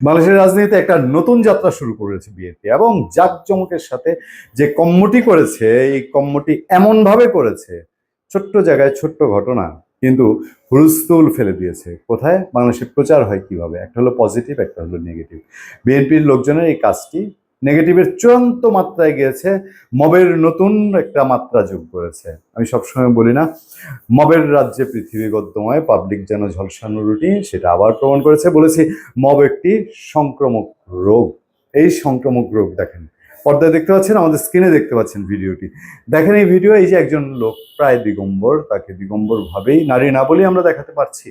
বাংলাদেশের রাজনীতিতে একটা নতুন যাত্রা শুরু করেছে বিএনপি এবং জাঁকজমকের সাথে যে কম্মটি করেছে, এই কম্মটি এমন ভাবে করেছে, ছোট্ট জায়গায় ছোট্ট ঘটনা কিন্তু হুলস্থুল ফেলে দিয়েছে। কোথায় বাংলাদেশের প্রচার হয় কিভাবে, একটা হলো পজিটিভ, একটা হলো নেগেটিভ। বিএনপির লোকজনের এই কাজটি নেগেটিভের চূড়ান্ত মাত্রায় গিয়েছে, মবের নতুন একটা মাত্রা যোগ করেছে। আমি সবসময় বলি না, মবের রাজ্যে পৃথিবী গদ্যময়, পাবলিক যেন ঝলসানো রুটিন, সেটা আবার প্রমাণ করেছে। বলেছি মব একটি সংক্রামক রোগ। এই সংক্রামক রোগ দেখেন, পর্দায় দেখতে পাচ্ছেন, আমাদের স্ক্রিনে দেখতে পাচ্ছেন ভিডিওটি। দেখেন এই ভিডিও, এই যে একজন লোক প্রায় দিগম্বর, তাকে দিগম্বর ভাবেই, নারী না বলেই আমরা দেখাতে পারছি,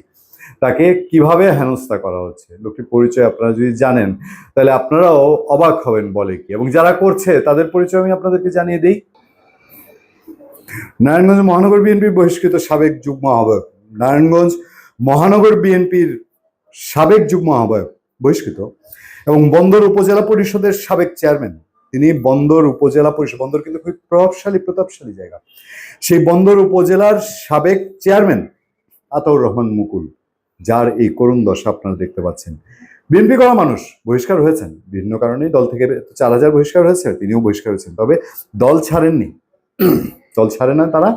তাকে কিভাবে হেনস্থা করা হচ্ছে। লোকটির পরিচয় আপনারা যদি জানেন তাহলে আপনারাও অবাক হবেন বলে কি, এবং যারা করছে তাদের পরিচয় আমি আপনাদেরকে জানিয়ে দিই। নারায়ণগঞ্জ মহানগর বিএনপির বহিষ্কৃত সাবেক যুগ্ম আহ্বায়ক, নারায়ণগঞ্জ মহানগর বিএনপির সাবেক যুগ্ম আহ্বায়ক বহিষ্কৃত, এবং বন্দর উপজেলা পরিষদের সাবেক চেয়ারম্যান। তিনি বন্দর উপজেলা পরিষদ, বন্দর কিন্তু খুব প্রতাপশালী জায়গা, সেই বন্দর উপজেলার সাবেক চেয়ারম্যান আতাউর রহমান মুকুল, যার এই করুণ দশা আপনারা দেখতে পাচ্ছেন। বিএনপি করা মানুষ বহিষ্কার হয়েছেন বিভিন্ন কারণে, দল থেকে 4000 বহিষ্কার হয়েছে, তিনিও বহিষ্কার হয়েছেন, তবে দল ছাড়েননি। দল ছাড়ে না তারা,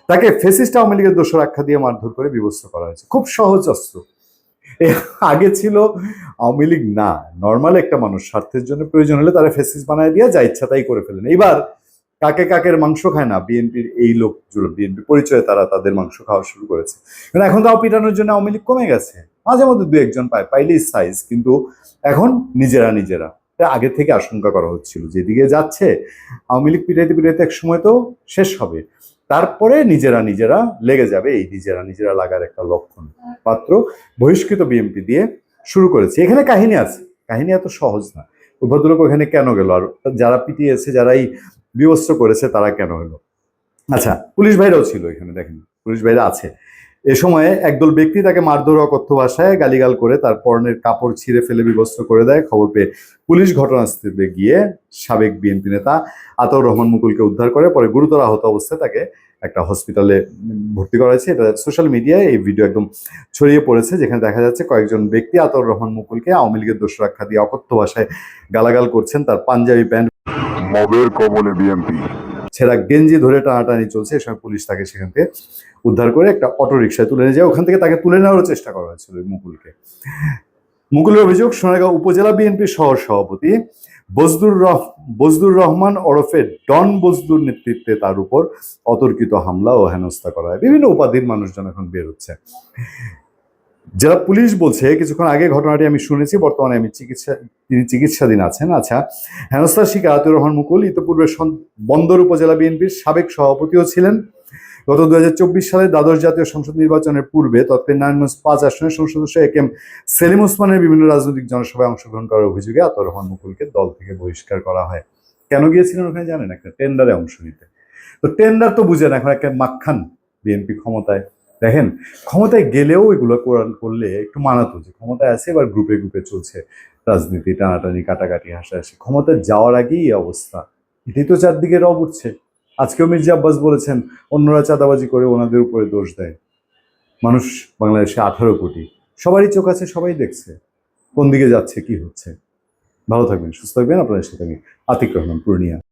তাকে ফেসিস্ট আওয়ামী লীগের দোষর আখ্যা দিয়ে মারধর করে বিবস্ত্র করা হয়েছে। খুব সহজ অস্ত্র। আগে ছিল আওয়ামী লীগ না, নর্মাল একটা মানুষ স্বার্থের জন্য প্রয়োজন হলে তারা ফেসিস্ট বানায় দিয়ে যা ইচ্ছা তাই করে ফেলেন। এইবার কাকে কাকের মাংস খায় না বিএনপির এই লোকগুলো, বিএনপি পরিচয়ে তারা তাদের মাংস খাওয়া শুরু করেছে। কারণ এখন তাও পিটানোর জন্য আওয়ামী লীগ কমে গেছে, মাঝে মধ্যে দু একজন পাইলেই সাইজ, কিন্তু এখন নিজেরা আগে থেকে আশঙ্কা করা হচ্ছিল যেদিকে যাচ্ছে আওয়ামী লীগ পিটাইতে পিটাইতে এক সময় তো শেষ হবে, তারপরে নিজেরা লেগে যাবে। এই নিজেরা লাগার একটা লক্ষণ মাত্র বহিষ্কৃত বিএনপি দিয়ে শুরু করেছে। এখানে কাহিনী আছে, কাহিনী এত সহজ না। ভদ্রলোক ওখানে কেন গেল, আর যারা পিটিয়েছে, যারা এই বিবস্ত্র করেছে, তারা কেন হলো? আচ্ছা, পুলিশ ভাইরাও ছিল এখানে, দেখেন পুলিশ ভাইরা আছে। এ সময়ে একদল ব্যক্তি তাকে মারধর অকথ্য ভাষায় গালিগাল করে তার পরনের কাপড় ছিঁড়ে ফেলে বিবস্ত্র করে দেয়। খবর পেয়ে পুলিশ ঘটনাস্থলে গিয়ে সাবেক বিএনপি নেতা আতাউর রহমান মুকুলকে উদ্ধার করে, পরে গুরুতর আহত অবস্থায় তাকে একটা হসপিটালে ভর্তি করা হয়েছে। এটা সোশ্যাল মিডিয়ায় এই ভিডিও একদম ছড়িয়ে পড়েছে, যেখানে দেখা যাচ্ছে কয়েকজন ব্যক্তি আতাউর রহমান মুকুলকে আওয়ামী লীগের দোষর আখ্যা দিয়ে অকথ্য ভাষায় গালাগাল করছেন। তার পাঞ্জাবি প্যান্ট, মবের কবলে বিএনপি, ছেঁড়া গেঞ্জি ধরে টানাটানি চলছে। এ সময় পুলিশ তাকে সেখান থেকে উদ্ধার করে একটা অটো রিক্সায় তুলে নিয়ে যায়। ওখান থেকে তাকে তুলে নেওয়ার চেষ্টা করা হয়েছিল মুকুলকে। মুকুলের অভিযোগ, সোনারগাঁও উপজেলা বিএনপির সহ সভাপতি বজদুর রহমান ওরফে ডন বজদুর নেতৃত্বে তার উপর অতর্কিত হামলা ও হেনস্থা করা হয়। বিভিন্ন উপাধির মানুষজন এখন বের হচ্ছে। যারা পুলিশ বলছে, কিছুক্ষণ আগে ঘটনাটি আমি শুনেছি, বর্তমানে তিনি চিকিৎসাধীন আছেন। আচ্ছা, হেনস্থার শিকার আতাউর রহমান মুকুল ইতিপূর্বে বন্দর উপজেলা বিএনপির সাবেক সভাপতিও ছিলেন। গত 2024 সালে দ্বাদশ জাতীয় সংসদ নির্বাচনের পূর্বে তৎকালীন নারায়ণগঞ্জ 5 আসনের সংসদ সদস্য একেএম সেলিম ওসমানের বিভিন্ন রাজনৈতিক জনসভায় অংশগ্রহণ করার অভিযোগে আতাউর রহমান মুকুলকে দল থেকে বহিষ্কার করা হয়। কেন গিয়েছিলেন ওখানে জানেন? একটা টেন্ডারে অংশ নিতে। তো টেন্ডার তো বুঝেন, এখন একটা মাকখান বিএনপি ক্ষমতায়। দেখেন, ক্ষমতায় গেলেও এগুলো করলে একটু মানাতো, যে ক্ষমতায় আছে, এবার গ্রুপে চলছে রাজনীতি, টানাটানি, কাটাকাটি, হাসাহাসি। ক্ষমতায় যাওয়ার আগেই এই অবস্থা, এটাই তো চারদিকে রব উঠছে। আজকেও মির্জা আব্বাস বলেছেন অন্যরা চাঁদাবাজি করে ওনাদের উপরে দোষ দেয়। মানুষ বাংলাদেশে 18 কোটি, সবারই চোখ আছে, সবাই দেখছে কোন দিকে যাচ্ছে, কি হচ্ছে। ভালো থাকবেন, সুস্থ থাকবেন। আপনাদের সাথে আমি আতিক রহমান, পূর্ণিয়া।